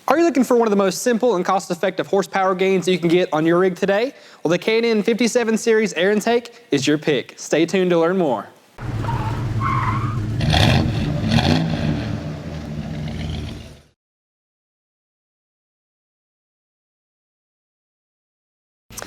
Are you looking for one of the most simple and cost-effective horsepower gains that you can get on your rig today? Well, the K&N 57 Series air intake is your pick. Stay tuned to learn more.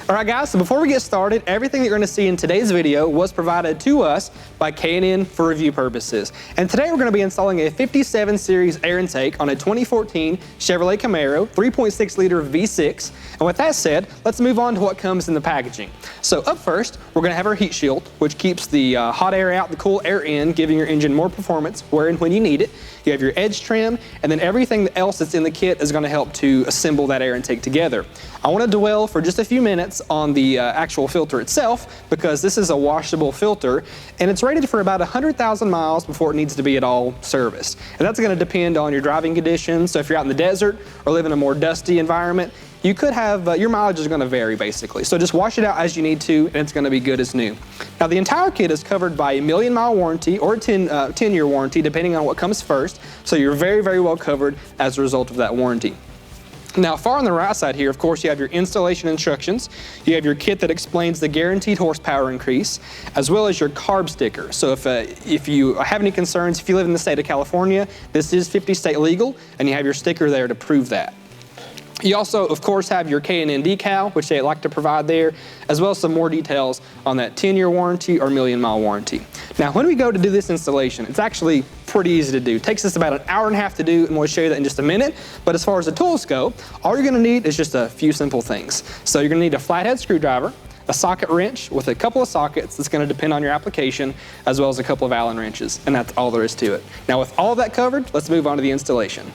Alright guys, so before we get started, everything that you're going to see in today's video was provided to us by K&N for review purposes. And today we're going to be installing a 57 Series air intake on a 2014 Chevrolet Camaro 3.6 liter V6. And with that said, let's move on to what comes in the packaging. So up first, we're going to have our heat shield, which keeps the hot air out, the cool air in, giving your engine more performance where and when you need it. You have your edge trim, and then everything else that's in the kit is going to help to assemble that air intake together. I want to dwell for just a few minutes on the actual filter itself, because this is a washable filter and it's rated for about 100,000 miles before it needs to be at all serviced. And that's going to depend on your driving conditions. So if you're out in the desert or live in a more dusty environment, you could have, your mileage is going to vary basically. So just wash it out as you need to and it's going to be good as new. Now the entire kit is covered by a 1,000,000-mile warranty or a 10-year warranty depending on what comes first. So you're very, very well covered as a result of that warranty. Now, far on the right side here, of course, you have your installation instructions. You have your kit that explains the guaranteed horsepower increase, as well as your carb sticker. So if you have any concerns, if you live in the state of California, this is 50 state legal, and you have your sticker there to prove that. You also, of course, have your K&N decal, which they like to provide there, as well as some more details on that 10-year warranty or 1,000,000-mile warranty. Now, when we go to do this installation, it's actually pretty easy to do. It takes us about an hour and a half to do, and we'll show you that in just a minute. But as far as the tools go, all you're going to need is just a few simple things. So you're going to need a flathead screwdriver, a socket wrench with a couple of sockets that's going to depend on your application, as well as a couple of Allen wrenches, and that's all there is to it. Now, with all of that covered, let's move on to the installation.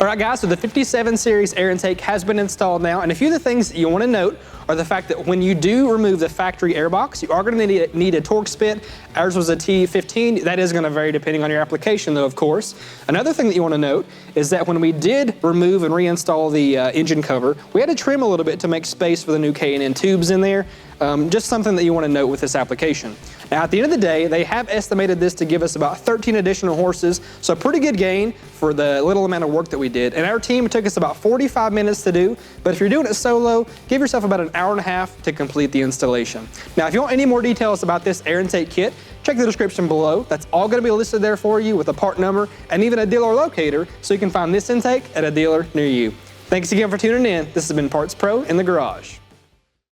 Alright guys, so the 57 Series air intake has been installed now, and a few of the things that you want to note are the fact that when you do remove the factory air box, you are going to need a torque spit. Ours was a T15. That is going to vary depending on your application though, of course. Another thing that you want to note is that when we did remove and reinstall the engine cover, we had to trim a little bit to make space for the new K&N tubes in there. Just something that you want to note with this application. Now, at the end of the day, they have estimated this to give us about 13 additional horses, so a pretty good gain for the little amount of work that we did. And our team, it took us about 45 minutes to do, but if you're doing it solo, give yourself about an hour and a half to complete the installation. Now, if you want any more details about this air intake kit, check the description below. That's all going to be listed there for you with a part number and even a dealer locator, so you can find this intake at a dealer near you. Thanks again for tuning in. This has been Parts Pro in the Garage.